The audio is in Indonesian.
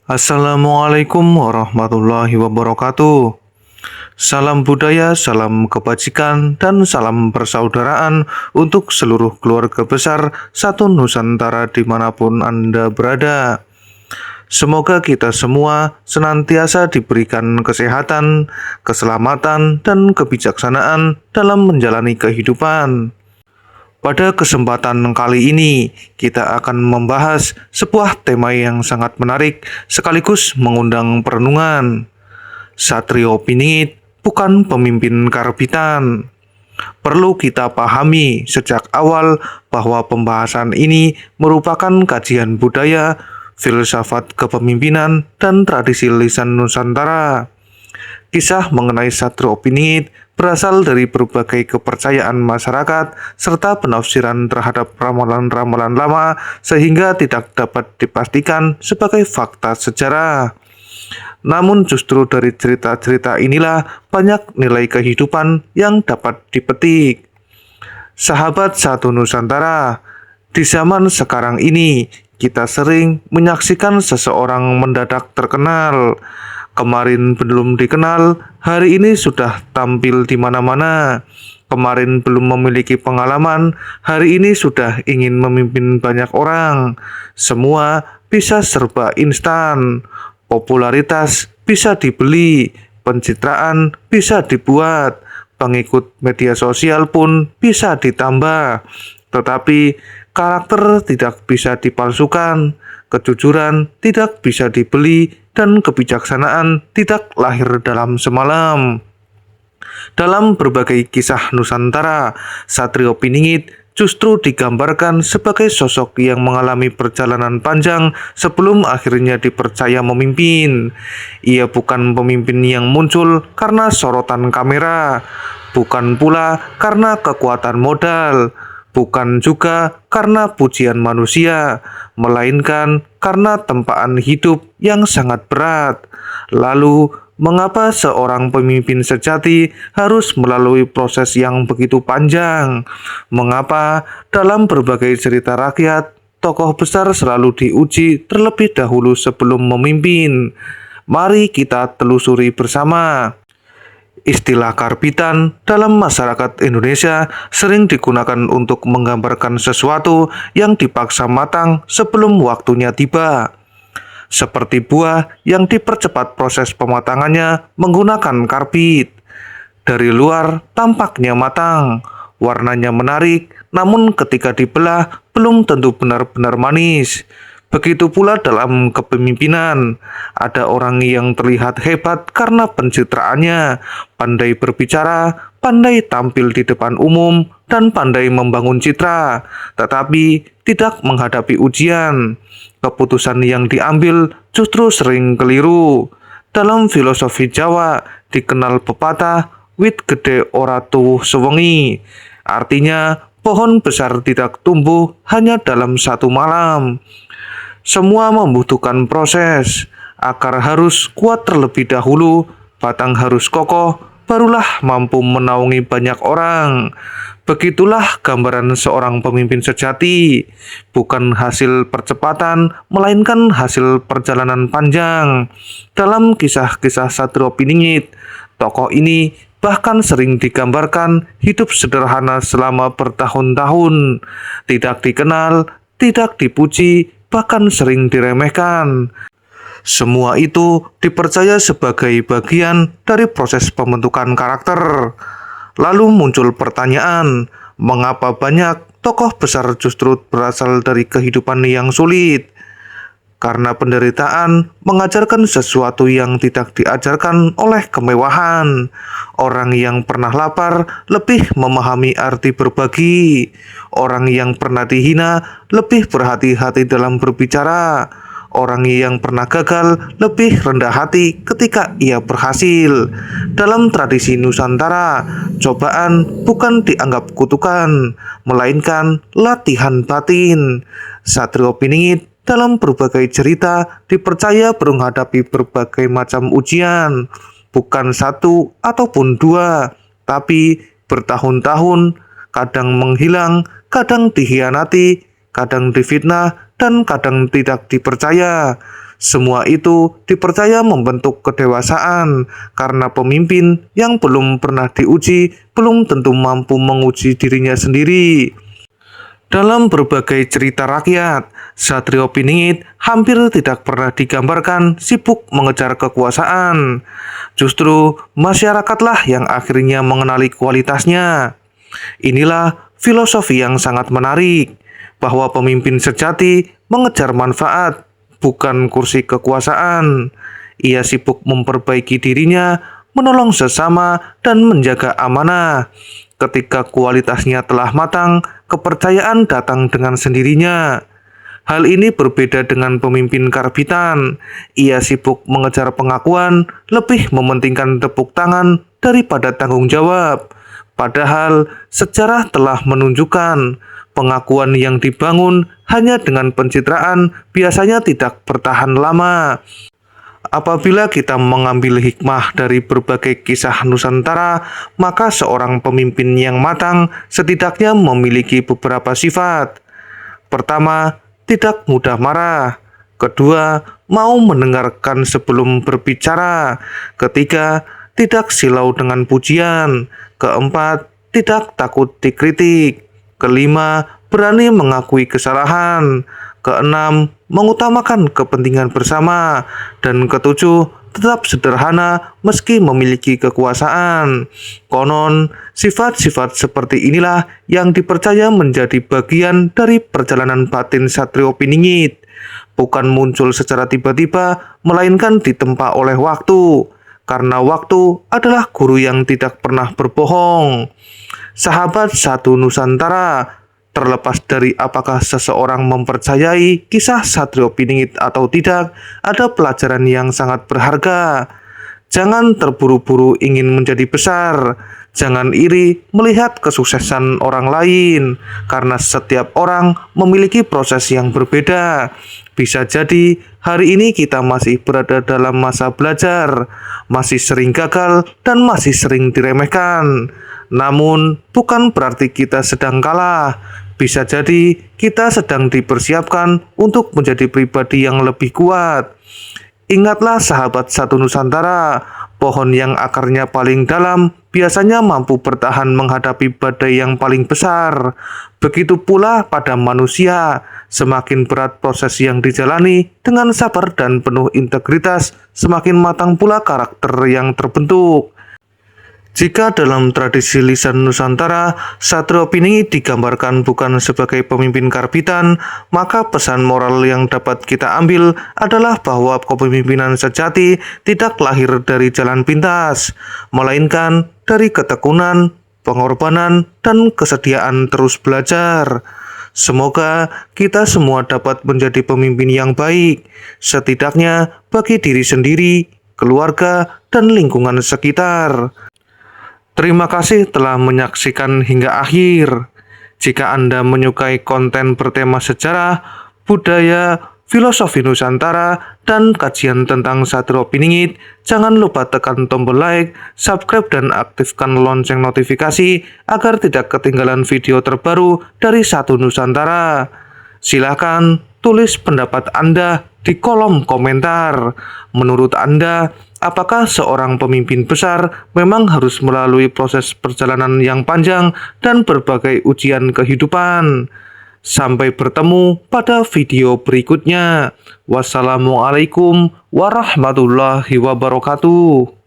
Assalamualaikum warahmatullahi wabarakatuh. Salam budaya, salam kebajikan, dan salam persaudaraan untuk seluruh keluarga besar satu Nusantara dimanapun Anda berada. Semoga kita semua senantiasa diberikan kesehatan, keselamatan, dan kebijaksanaan dalam menjalani kehidupan. Pada kesempatan kali ini, kita akan membahas sebuah tema yang sangat menarik sekaligus mengundang perenungan. Satrio Piningit bukan pemimpin karbitan. Perlu kita pahami sejak awal bahwa pembahasan ini merupakan kajian budaya, filsafat kepemimpinan, dan tradisi lisan Nusantara. Kisah mengenai Satrio Piningit berasal dari berbagai kepercayaan masyarakat serta penafsiran terhadap ramalan-ramalan lama sehingga tidak dapat dipastikan sebagai fakta sejarah. Namun justru dari cerita-cerita inilah banyak nilai kehidupan yang dapat dipetik. Sahabat satu Nusantara, di zaman sekarang ini kita sering menyaksikan seseorang mendadak terkenal. Kemarin belum dikenal, hari ini sudah tampil di mana-mana. Kemarin belum memiliki pengalaman, hari ini sudah ingin memimpin banyak orang. Semua bisa serba instan. Popularitas bisa dibeli, pencitraan bisa dibuat, pengikut media sosial pun bisa ditambah. Tetapi karakter tidak bisa dipalsukan, kejujuran tidak bisa dibeli, dan kebijaksanaan tidak lahir dalam semalam. Dalam berbagai kisah Nusantara, Satrio Piningit justru digambarkan sebagai sosok yang mengalami perjalanan panjang sebelum akhirnya dipercaya memimpin. Ia bukan pemimpin yang muncul karena sorotan kamera, bukan pula karena kekuatan modal, bukan juga karena pujian manusia, melainkan karena tempaan hidup yang sangat berat. Lalu, mengapa seorang pemimpin sejati harus melalui proses yang begitu panjang? Mengapa dalam berbagai cerita rakyat, tokoh besar selalu diuji terlebih dahulu sebelum memimpin? Mari kita telusuri bersama. Istilah karbitan dalam masyarakat Indonesia sering digunakan untuk menggambarkan sesuatu yang dipaksa matang sebelum waktunya tiba. Seperti buah yang dipercepat proses pematangannya menggunakan karbit. Dari luar tampaknya matang, warnanya menarik, namun ketika dibelah belum tentu benar-benar manis. Begitu pula dalam kepemimpinan, ada orang yang terlihat hebat karena pencitraannya, pandai berbicara, pandai tampil di depan umum, dan pandai membangun citra, tetapi tidak menghadapi ujian. Keputusan yang diambil justru sering keliru. Dalam filosofi Jawa dikenal pepatah, wit gede ora tuwuh sewengi. Artinya, pohon besar tidak tumbuh hanya dalam satu malam. Semua membutuhkan proses. Akar harus kuat terlebih dahulu, batang harus kokoh, barulah mampu menaungi banyak orang. Begitulah gambaran seorang pemimpin sejati, bukan hasil percepatan, melainkan hasil perjalanan panjang. Dalam kisah-kisah Satrio Piningit, tokoh ini bahkan sering digambarkan hidup sederhana selama bertahun-tahun, tidak dikenal, tidak dipuji, bahkan sering diremehkan. Semua itu dipercaya sebagai bagian dari proses pembentukan karakter. Lalu muncul pertanyaan, mengapa banyak tokoh besar justru berasal dari kehidupan yang sulit? Karena penderitaan mengajarkan sesuatu yang tidak diajarkan oleh kemewahan. Orang yang pernah lapar lebih memahami arti berbagi. Orang yang pernah dihina lebih berhati-hati dalam berbicara. Orang yang pernah gagal lebih rendah hati ketika ia berhasil. Dalam tradisi Nusantara, cobaan bukan dianggap kutukan, melainkan latihan batin. Satrio Piningit dalam berbagai cerita dipercaya menghadapi berbagai macam ujian, bukan satu ataupun dua, tapi bertahun-tahun, kadang menghilang, kadang dikhianati, kadang difitnah, dan kadang tidak dipercaya. Semua itu dipercaya membentuk kedewasaan, karena pemimpin yang belum pernah diuji belum tentu mampu menguji dirinya sendiri. Dalam berbagai cerita rakyat, Satrio Piningit hampir tidak pernah digambarkan sibuk mengejar kekuasaan. Justru masyarakatlah yang akhirnya mengenali kualitasnya. Inilah filosofi yang sangat menarik, bahwa pemimpin sejati mengejar manfaat, bukan kursi kekuasaan. Ia sibuk memperbaiki dirinya, menolong sesama, dan menjaga amanah. Ketika kualitasnya telah matang, kepercayaan datang dengan sendirinya. Hal ini berbeda dengan pemimpin karbitan. Ia sibuk mengejar pengakuan, lebih mementingkan tepuk tangan daripada tanggung jawab. Padahal sejarah telah menunjukkan pengakuan yang dibangun hanya dengan pencitraan biasanya tidak bertahan lama. Apabila kita mengambil hikmah dari berbagai kisah Nusantara, maka seorang pemimpin yang matang setidaknya memiliki beberapa sifat. Pertama, tidak mudah marah. Kedua, mau mendengarkan sebelum berbicara. Ketiga, tidak silau dengan pujian. Keempat, tidak takut dikritik. Kelima, berani mengakui kesalahan. Keenam, mengutamakan kepentingan bersama. Dan ketujuh, tetap sederhana meski memiliki kekuasaan. Konon, sifat-sifat seperti inilah yang dipercaya menjadi bagian dari perjalanan batin Satrio Piningit. Bukan muncul secara tiba-tiba, melainkan ditempa oleh waktu. Karena waktu adalah guru yang tidak pernah berbohong. Sahabat Satu Nusantara, terlepas dari apakah seseorang mempercayai kisah Satrio Piningit atau tidak, ada pelajaran yang sangat berharga. Jangan terburu-buru ingin menjadi besar. Jangan iri melihat kesuksesan orang lain, karena setiap orang memiliki proses yang berbeda. Bisa jadi hari ini kita masih berada dalam masa belajar, masih sering gagal dan masih sering diremehkan. Namun bukan berarti kita sedang kalah. Bisa jadi kita sedang dipersiapkan untuk menjadi pribadi yang lebih kuat. Ingatlah sahabat Satu Nusantara, pohon yang akarnya paling dalam biasanya mampu bertahan menghadapi badai yang paling besar. Begitu pula pada manusia, semakin berat proses yang dijalani dengan sabar dan penuh integritas, semakin matang pula karakter yang terbentuk. Jika dalam tradisi lisan Nusantara, Satrio Piningit digambarkan bukan sebagai pemimpin karbitan, maka pesan moral yang dapat kita ambil adalah bahwa kepemimpinan sejati tidak lahir dari jalan pintas, melainkan dari ketekunan, pengorbanan, dan kesediaan terus belajar. Semoga kita semua dapat menjadi pemimpin yang baik, setidaknya bagi diri sendiri, keluarga, dan lingkungan sekitar. Terima kasih telah menyaksikan hingga akhir. Jika Anda menyukai konten bertema sejarah, budaya, filosofi Nusantara, dan kajian tentang Satrio Piningit, jangan lupa tekan tombol like, subscribe, dan aktifkan lonceng notifikasi agar tidak ketinggalan video terbaru dari Satu Nusantara. Silakan tulis pendapat Anda di kolom komentar. Menurut Anda, apakah seorang pemimpin besar memang harus melalui proses perjalanan yang panjang dan berbagai ujian kehidupan? Sampai bertemu pada video berikutnya. Wassalamualaikum warahmatullahi wabarakatuh.